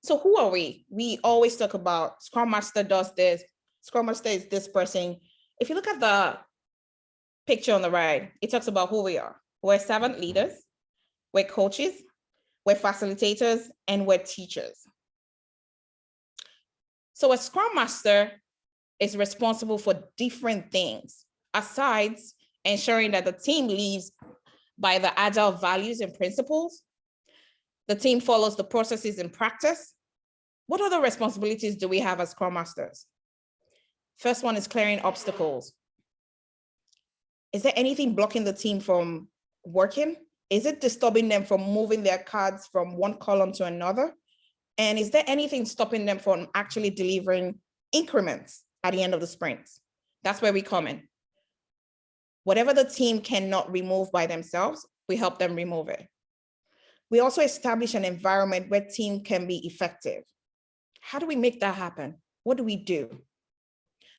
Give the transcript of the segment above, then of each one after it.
So who are we? We always talk about Scrum Master does this, Scrum Master is this person. If you look at the picture on the right, it talks about who we are. We're servant leaders, we're coaches, we're facilitators, and we're teachers. So a Scrum Master is responsible for different things, aside ensuring that the team lives by the agile values and principles. The team follows the processes in practice. What other responsibilities do we have as Scrum Masters? First one is clearing obstacles. Is there anything blocking the team from working? Is it disturbing them from moving their cards from one column to another? And is there anything stopping them from actually delivering increments at the end of the sprints? That's where we come in. Whatever the team cannot remove by themselves, we help them remove it. We also establish an environment where team can be effective. How do we make that happen? What do we do?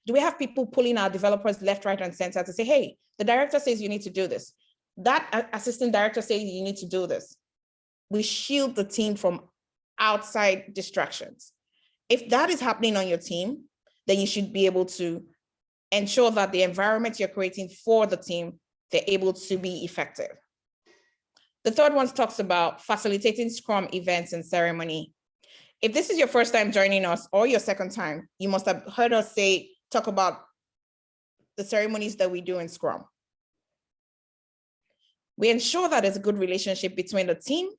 Do we have people pulling our developers left, right, and center to say, hey, the director says you need to do this. That assistant director says you need to do this. We shield the team from outside distractions. If that is happening on your team, then you should be able to ensure that the environment you're creating for the team, they're able to be effective. The third one talks about facilitating Scrum events and ceremony. If this is your first time joining us or your second time, you must have heard us talk about the ceremonies that we do in Scrum. We ensure that there's a good relationship between the team,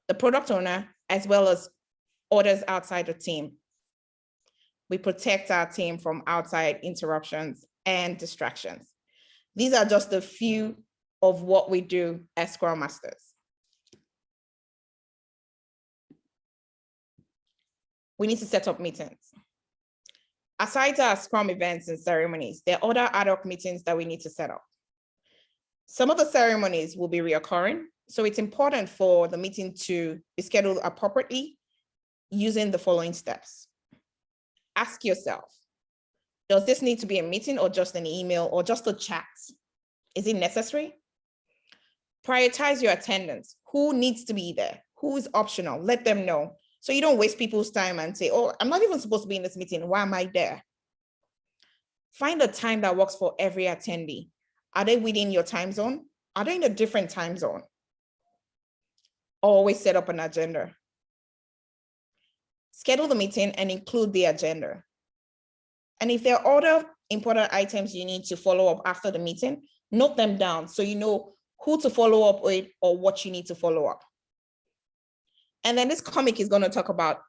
the product owner, as well as others outside the team. We protect our team from outside interruptions and distractions. These are just a few of what we do as Scrum Masters. We need to set up meetings. Aside our Scrum events and ceremonies, there are other ad hoc meetings that we need to set up. Some of the ceremonies will be reoccurring, so it's important for the meeting to be scheduled appropriately using the following steps. Ask yourself, does this need to be a meeting or just an email or just a chat? Is it necessary? Prioritize your attendance. Who needs to be there? Who is optional? Let them know. So you don't waste people's time and say, oh, I'm not even supposed to be in this meeting. Why am I there? Find a time that works for every attendee. Are they within your time zone? Are they in a different time zone? Always set up an agenda. Schedule the meeting and include the agenda. And if there are other important items you need to follow up after the meeting, note them down so you know who to follow up with or what you need to follow up. And then this comic is going to talk about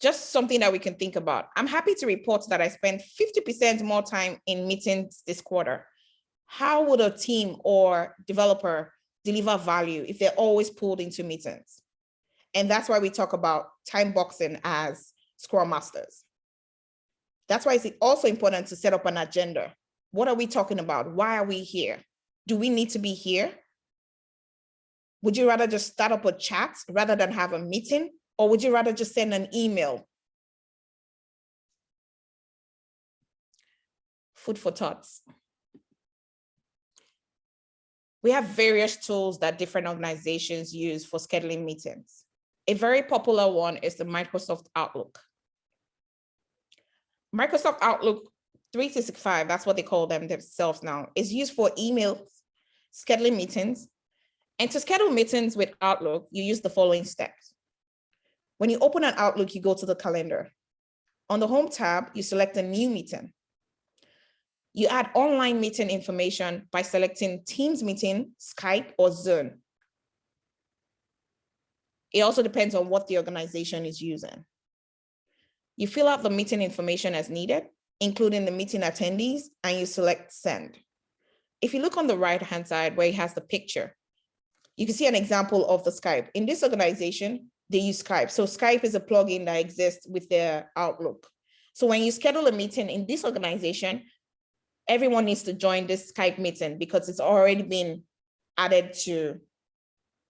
just something that we can think about. I'm happy to report that I spent 50% more time in meetings this quarter. How would a team or developer deliver value if they're always pulled into meetings? And that's why we talk about time boxing as Scrum Masters. That's why it's also important to set up an agenda. What are we talking about? Why are we here? Do we need to be here? Would you rather just start up a chat rather than have a meeting? Or would you rather just send an email? Food for thoughts. We have various tools that different organizations use for scheduling meetings. A very popular one is the Microsoft Outlook. Microsoft Outlook 365, that's what they call them themselves now, is used for emails, scheduling meetings. And to schedule meetings with Outlook, you use the following steps. When you open an Outlook, you go to the calendar. On the home tab, you select a new meeting. You add online meeting information by selecting Teams meeting, Skype, or Zoom. It also depends on what the organization is using. You fill out the meeting information as needed, including the meeting attendees, and you select send. If you look on the right-hand side where it has the picture, you can see an example of the Skype. In this organization, they use Skype. So Skype is a plugin that exists with their Outlook. So when you schedule a meeting in this organization, everyone needs to join this Skype meeting because it's already been added to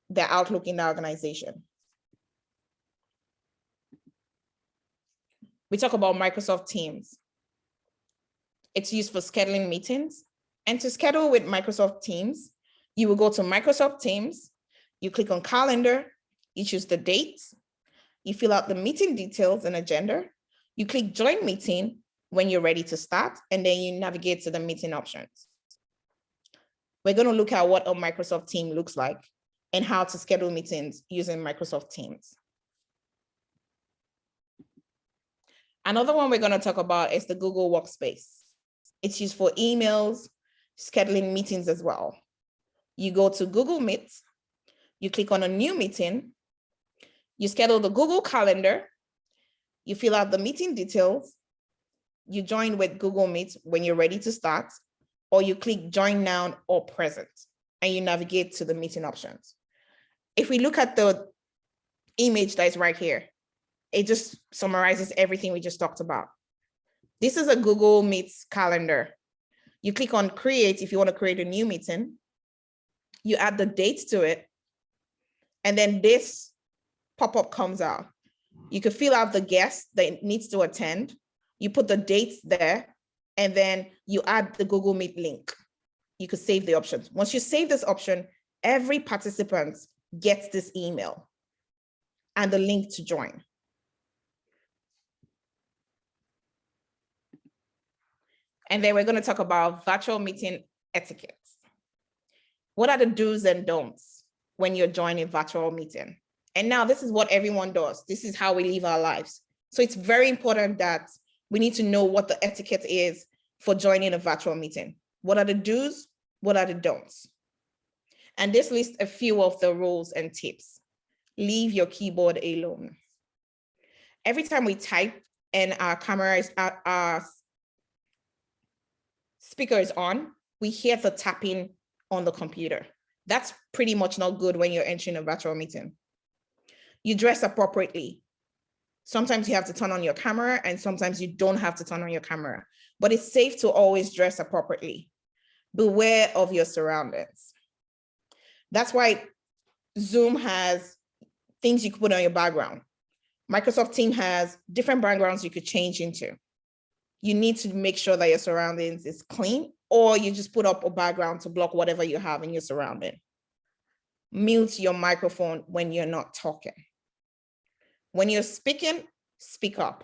their Outlook in the organization. We talk about Microsoft Teams. It's used for scheduling meetings. And to schedule with Microsoft Teams, you will go to Microsoft Teams, you click on calendar, you choose the dates, you fill out the meeting details and agenda, you click join meeting when you're ready to start, and then you navigate to the meeting options. We're going to look at what a Microsoft team looks like and how to schedule meetings using Microsoft Teams. Another one we're going to talk about is the Google Workspace. It's used for emails, scheduling meetings as well. You go to Google Meet, you click on a new meeting, you schedule the Google Calendar, you fill out the meeting details, you join with Google Meet when you're ready to start, or you click join now or present, and you navigate to the meeting options. If we look at the image that is right here, it just summarizes everything we just talked about. This is a Google Meet calendar. You click on create if you want to create a new meeting. You add the date to it, and then this pop-up comes out. You can fill out the guest that needs to attend. You put the dates there, and then you add the Google Meet link. You could save the options. Once you save this option, every participant gets this email and the link to join. And then we're going to talk about virtual meeting etiquette. What are the do's and don'ts when you're joining a virtual meeting? And now this is what everyone does. This is how we live our lives. So it's very important that we need to know what the etiquette is for joining a virtual meeting. What are the do's? What are the don'ts? And this lists a few of the rules and tips. Leave your keyboard alone. Every time we type and our camera is, our speaker is on, we hear the tapping on the computer. That's pretty much not good when you're entering a virtual meeting. You dress appropriately. Sometimes you have to turn on your camera and sometimes you don't have to turn on your camera, but it's safe to always dress appropriately. Beware of your surroundings. That's why Zoom has things you can put on your background. Microsoft Teams has different backgrounds you could change into. You need to make sure that your surroundings is clean, or you just put up a background to block whatever you have in your surrounding. Mute your microphone when you're not talking. When you're speaking, speak up.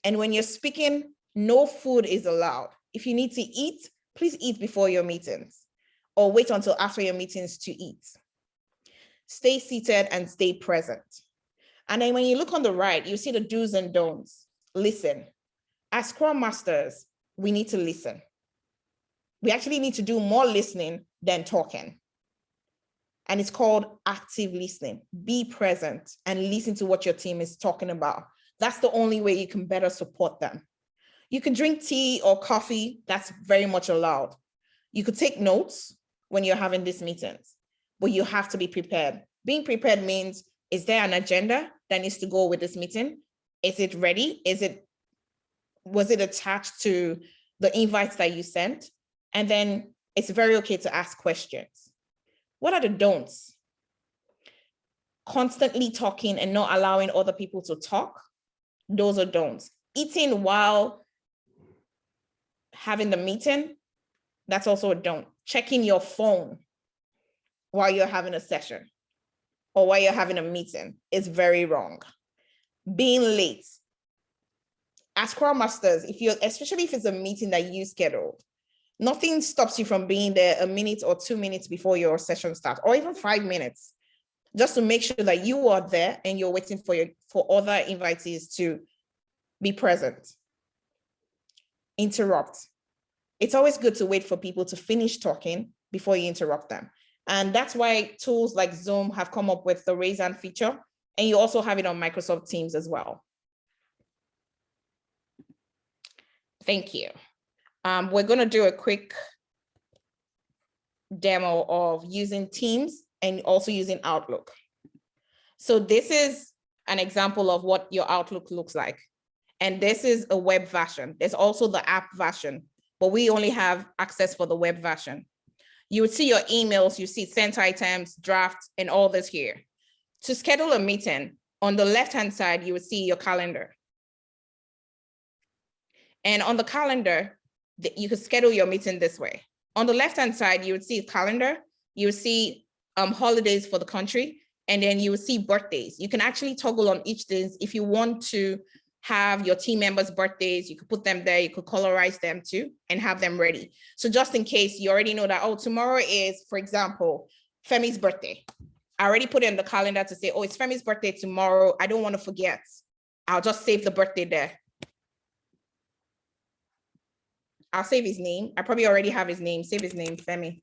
And when you're speaking, no food is allowed. If you need to eat, please eat before your meetings or wait until after your meetings to eat. Stay seated and stay present. And then when you look on the right, you see the do's and don'ts. Listen. As Scrum Masters, we need to listen. We actually need to do more listening than talking. And it's called active listening. Be present and listen to what your team is talking about. That's the only way you can better support them. You can drink tea or coffee. That's very much allowed. You could take notes when you're having these meetings, but you have to be prepared. Being prepared means, is there an agenda that needs to go with this meeting? Is it ready? Was it attached to the invites that you sent? And then it's very okay to ask questions. What are the don'ts? Constantly talking and not allowing other people to talk. Those are don'ts. Eating while having the meeting, that's also a don't. Checking your phone while you're having a session or while you're having a meeting is very wrong. Being late. As Scrum Masters, especially if it's a meeting that you scheduled, nothing stops you from being there a minute or 2 minutes before your session starts, or even 5 minutes, just to make sure that you are there and you're waiting for other invitees to be present. Interrupt. It's always good to wait for people to finish talking before you interrupt them. And that's why tools like Zoom have come up with the raise hand feature, and you also have it on Microsoft Teams as well. Thank you. We're going to do a quick demo of using Teams and also using Outlook. So this is an example of what your Outlook looks like. And this is a web version. There's also the app version, but we only have access for the web version. You would see your emails, you see sent items, drafts, and all this here. To schedule a meeting, on the left-hand side, you would see your calendar. And on the calendar, you could schedule your meeting this way. On the left-hand side, you would see calendar, you would see holidays for the country, and then you will see birthdays. You can actually toggle on each thing. If you want to have your team members' birthdays, you could put them there, you could colorize them too and have them ready. So just in case you already know that, oh, tomorrow is, for example, Femi's birthday. I already put it in the calendar to say, oh, it's Femi's birthday tomorrow. I don't want to forget. I'll just save the birthday there. I'll save his name. I probably already have his name. Save his name, Femi.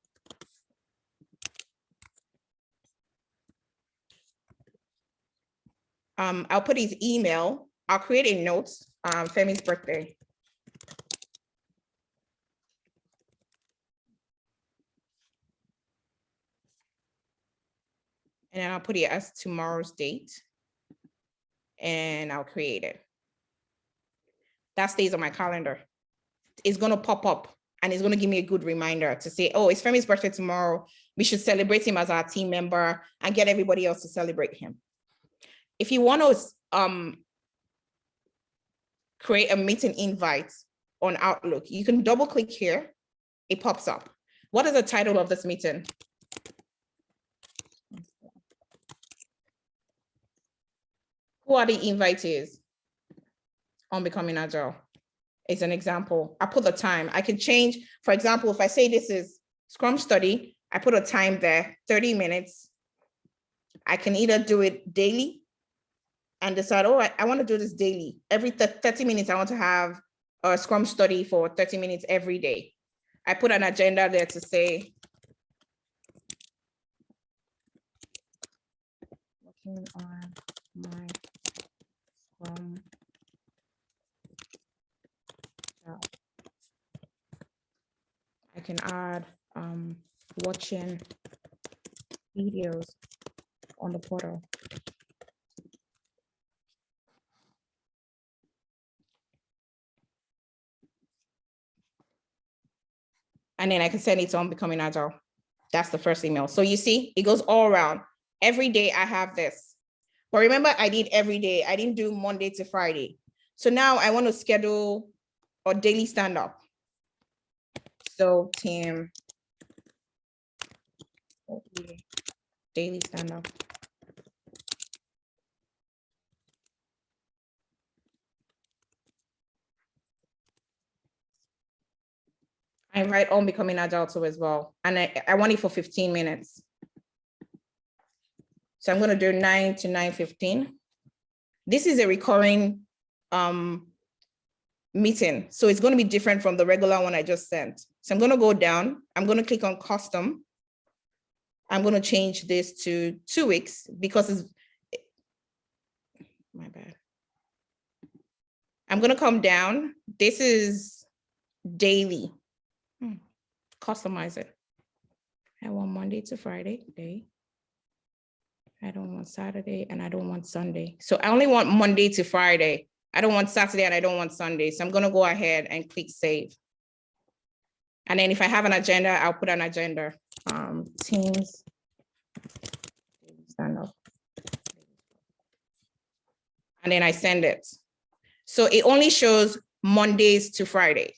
I'll put his email. I'll create a note, Femi's birthday. And then I'll put it as tomorrow's date. And I'll create it. That stays on my calendar. It's going to pop up and it's going to give me a good reminder to say, oh, it's Femi's birthday tomorrow. We should celebrate him as our team member and get everybody else to celebrate him. If you want to create a meeting invite on Outlook, you can double click here. It pops up. What is the title of this meeting? Who are the invitees on Becoming Agile? It's an example. I put the time. I can change, for example, if I say this is Scrum study, I put a time there, 30 minutes. I can either do it daily and decide, oh, I want to do this daily. Every 30 minutes, I want to have a Scrum study for 30 minutes every day. I put an agenda there to say, working on my Scrum. I can add watching videos on the portal. And then I can send it on Becoming Agile. That's the first email. So you see, it goes all around. Every day I have this. But remember, I did every day. I didn't do Monday to Friday. So now I want to schedule a daily stand-up. So team, daily stand-up. I invite on Becoming Agile too as well. And I want it for 15 minutes. So I'm going to do 9 to 9:15. This is a recurring meeting. So it's going to be different from the regular one I just sent. So I'm going to go down. I'm going to click on custom. I'm going to change this to 2 weeks because it's, my bad. I'm going to come down. This is daily. Customize it. I want Monday to Friday day. I don't want Saturday and I don't want Sunday. So I only want Monday to Friday. I don't want Saturday and I don't want Sunday. So I'm going to go ahead and click save. And then if I have an agenda, I'll put an agenda. Teams stand up. And then I send it. So it only shows Mondays to Friday.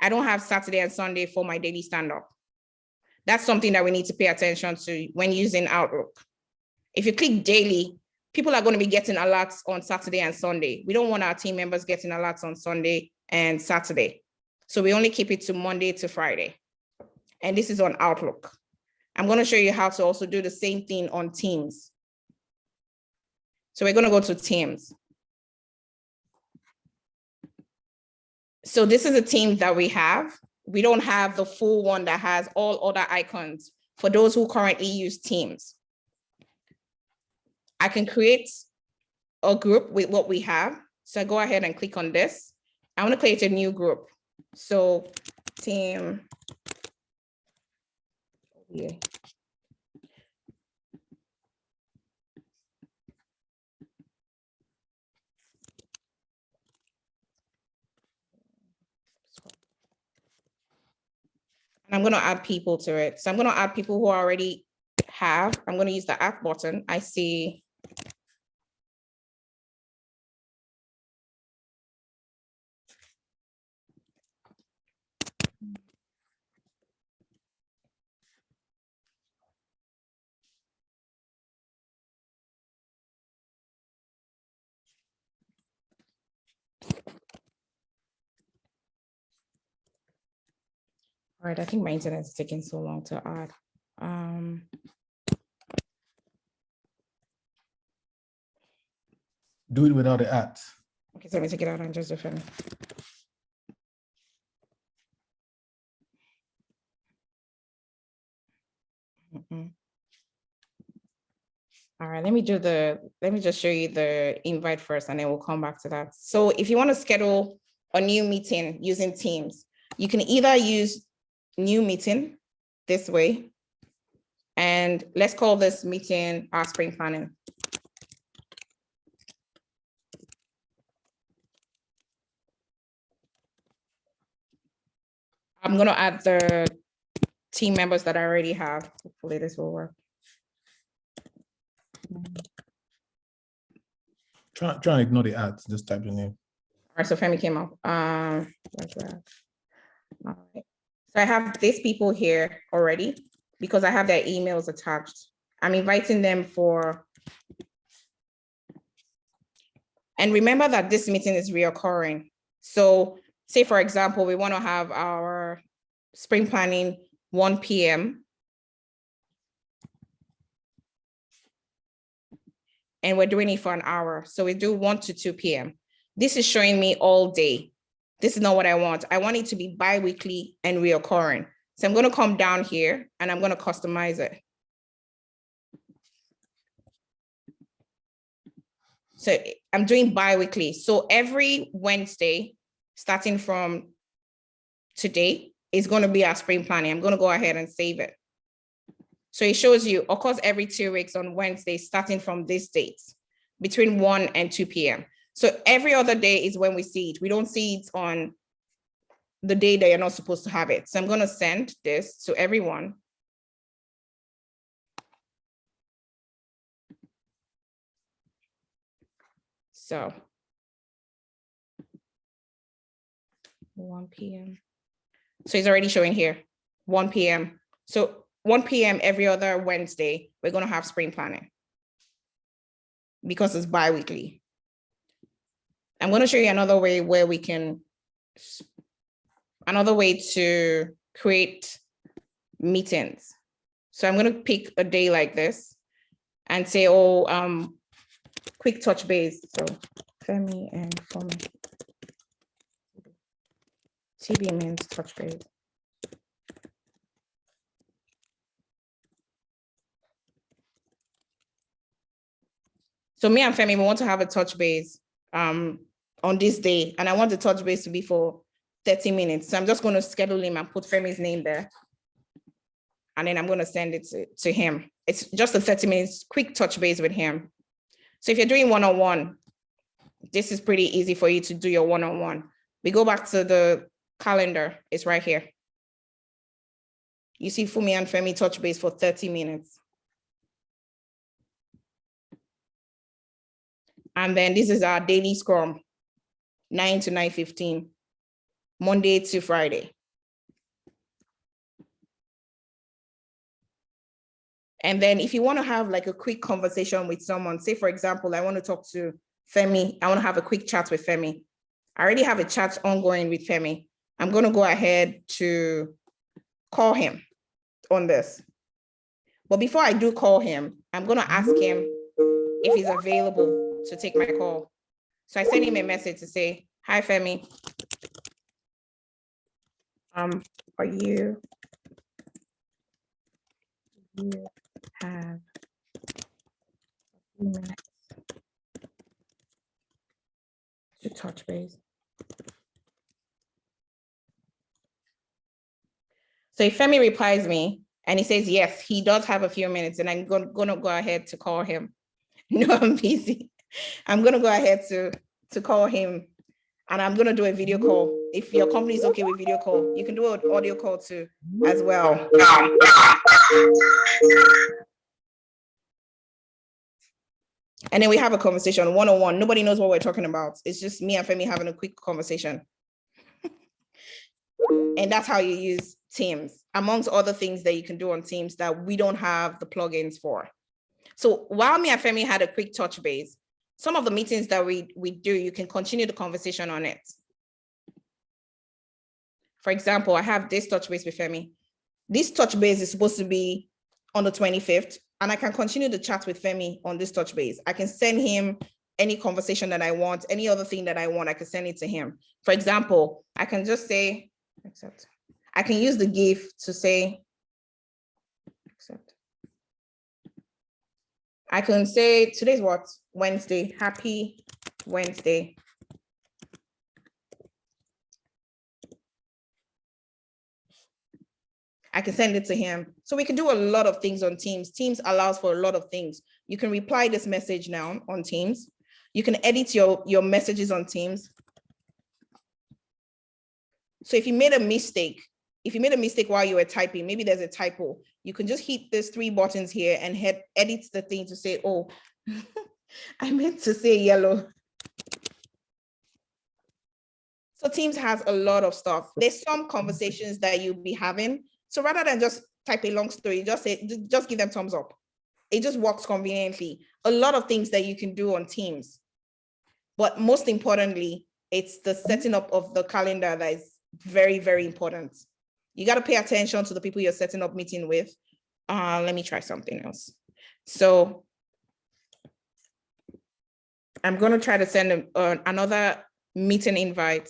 I don't have Saturday and Sunday for my daily stand-up. That's something that we need to pay attention to when using Outlook. If you click daily, people are going to be getting alerts on Saturday and Sunday. We don't want our team members getting alerts on Sunday and Saturday. So we only keep it to Monday to Friday. And this is on Outlook. I'm going to show you how to also do the same thing on Teams. So we're going to go to Teams. So this is a team that we have. We don't have the full one that has all other icons for those who currently use Teams. I can create a group with what we have. So I go ahead and click on this. I want to create a new group. So team. Yeah. And I'm going to add people to it. So I'm going to add people who I already have. I'm going to use the add button. I see. All right, I think my internet is taking so long to add. Do it without the at. Okay, so let me take it out and just do Femi. All right, let me just show you the invite first and then we'll come back to that. So if you want to schedule a new meeting using Teams, you can either use new meeting this way, and let's call this meeting our sprint planning. I'm going to add the team members that I already have. Hopefully this will work. Try and ignore the ads, just type your name. All right, so Femi came up. What's that? All right. So I have these people here already because I have their emails attached. I'm inviting them for, and remember that this meeting is reoccurring. So say, for example, we want to have our sprint planning 1 p.m. and we're doing it for an hour. So we do 1 to 2 p.m. This is showing me all day. This is not what I want. I want it to be bi-weekly and reoccurring. So I'm going to come down here and I'm going to customize it. So I'm doing bi-weekly. So every Wednesday, starting from today, is going to be our sprint planning. I'm going to go ahead and save it. So it shows you, of course, every 2 weeks on Wednesday, starting from this date, between 1 and 2 p.m. So every other day is when we see it. We don't see it on the day that you're not supposed to have it. So I'm going to send this to everyone. So 1 p.m. So it's already showing here, 1 p.m. So 1 p.m. every other Wednesday, we're going to have sprint planning because it's bi-weekly. I'm going to show you another way where we can, another way to create meetings. So I'm going to pick a day like this and say, oh, quick touch base. So Femi and Fomi. TB means touch base. So me and Femi, we want to have a touch base on this day, and I want the touch base to be for 30 minutes. So I'm just going to schedule him and put Femi's name there. And then I'm going to send it to him. It's just a 30 minutes quick touch base with him. So if you're doing one-on-one, this is pretty easy for you to do your one-on-one. We go back to the calendar, it's right here. You see Fumi and Femi touch base for 30 minutes. And then this is our daily Scrum, 9 to 9:15, Monday to Friday. And then if you want to have like a quick conversation with someone, say, for example, I want to talk to Femi, I want to have a quick chat with Femi. I already have a chat ongoing with Femi. I'm going to go ahead to call him on this. But before I do call him, I'm going to ask him if he's available to take my call. So I send him a message to say, hi, Femi. Are you have a few minutes to touch base? So if Femi replies me and he says, yes, he does have a few minutes, and I'm going to go ahead to call him. No, I'm busy. I'm going to go ahead to call him, and I'm going to do a video call. If your company is okay with video call, you can do an audio call too as well. And then we have a conversation one-on-one. Nobody knows what we're talking about. It's just me and Femi having a quick conversation. And that's how you use Teams, amongst other things that you can do on Teams that we don't have the plugins for. So while me and Femi had a quick touch base, some of the meetings that we do, you can continue the conversation on it. For example, I have this touch base with Femi. This touch base is supposed to be on the 25th, and I can continue the chat with Femi on this touch base. I can send him any conversation that I want, any other thing that I want, I can send it to him. For example, I can just say, accept. I can use the GIF to say, accept. I can say, today's what? Wednesday, happy Wednesday. I can send it to him. So we can do a lot of things on Teams. Teams allows for a lot of things. You can reply this message now on Teams. You can edit your messages on Teams. So if you made a mistake, while you were typing, maybe there's a typo, you can just hit these 3 buttons here and edit the thing to say, oh, I meant to say yellow. So Teams has a lot of stuff. There's some conversations that you'll be having. So rather than just type a long story, just give them thumbs up. It just works conveniently. A lot of things that you can do on Teams. But most importantly, it's the setting up of the calendar that is very, very important. You got to pay attention to the people you're setting up meeting with. Let me try something else. So I'm going to try to send another meeting invite.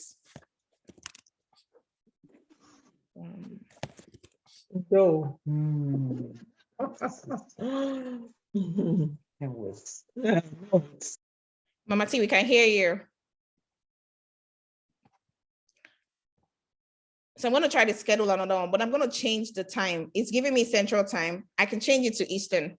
Go. Mama T, we can hear you. So I'm going to try to schedule another one, but I'm going to change the time. It's giving me Central Time. I can change it to Eastern.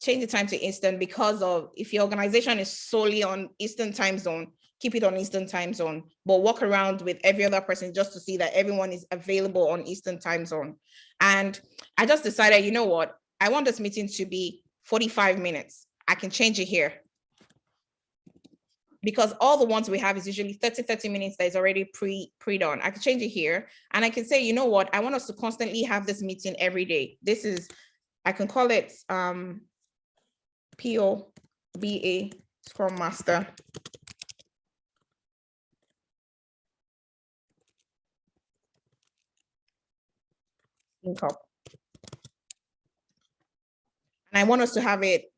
Change the time to Eastern because of if your organization is solely on Eastern time zone, keep it on Eastern time zone, but walk around with every other person just to see that everyone is available on Eastern time zone. And I just decided, you know what? I want this meeting to be 45 minutes. I can change it here. Because all the ones we have is usually 30 minutes that is already pre-done. I can change it here. And I can say, you know what? I want us to constantly have this meeting every day. This is, I can call it POBA, Scrum Master. And I want us to have it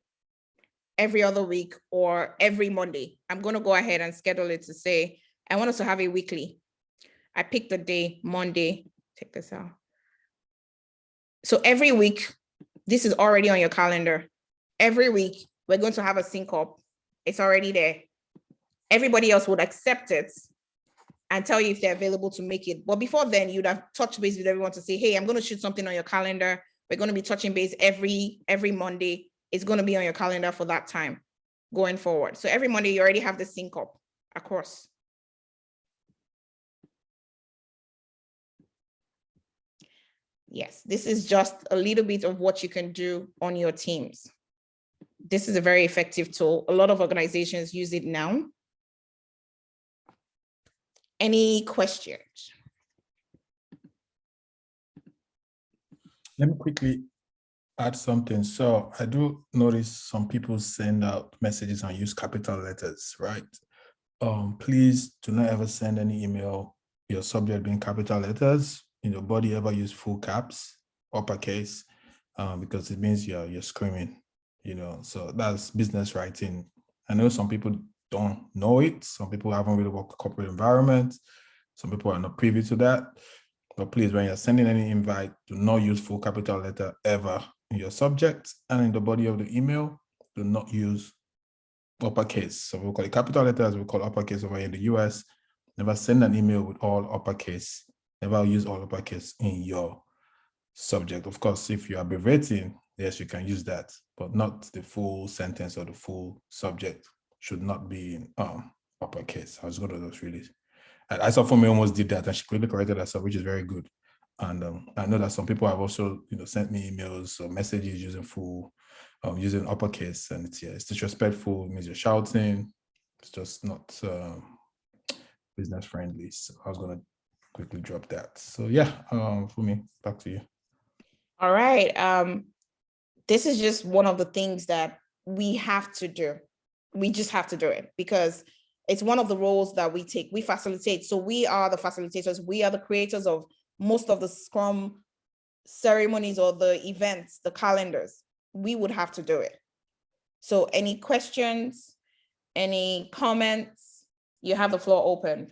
every other week or every Monday. I'm going to go ahead and schedule it to say, I want us to have it weekly. I picked the day, Monday. Check this out. So every week, this is already on your calendar. Every week, we're going to have a sync up. It's already there. Everybody else would accept it and tell you if they're available to make it. But before then, you'd have touched base with everyone to say, hey, I'm going to shoot something on your calendar. We're going to be touching base every Monday. It's going to be on your calendar for that time going forward. So every Monday, you already have the sync up across. Yes, this is just a little bit of what you can do on your Teams. This is a very effective tool. A lot of organizations use it now. Any questions? Let me quickly add something. So I do notice some people send out messages and use capital letters, right? Please do not ever send any email, your subject being capital letters, in your body ever use full caps, uppercase, because it means you're screaming, so that's business writing. I know some people don't know it. Some people haven't really worked corporate environment. Some people are not privy to that. But please, when you're sending any invite, do not use full capital letter ever in your subject, and in the body of the email, do not use uppercase. So we call it capital letters, we call uppercase over here in the US. Never send an email with all uppercase. Never use all uppercase in your subject. Of course, if you're abbreviating, yes, you can use that, but not the full sentence or the full subject should not be in uppercase. I was going to just really, I saw for me almost did that, and she quickly corrected herself, which is very good. And I know that some people have also, sent me emails or messages using full, using uppercase, and it's disrespectful. It means you're shouting. It's just not business friendly. So I was going to quickly drop that. So yeah, for me, back to you. All right. This is just one of the things that we have to do. We just have to do it because It's one of the roles that we take. We facilitate. So we are the facilitators. We are the creators of most of the Scrum ceremonies or the events, the calendars. We would have to do it. So any questions, any comments? You have the floor open.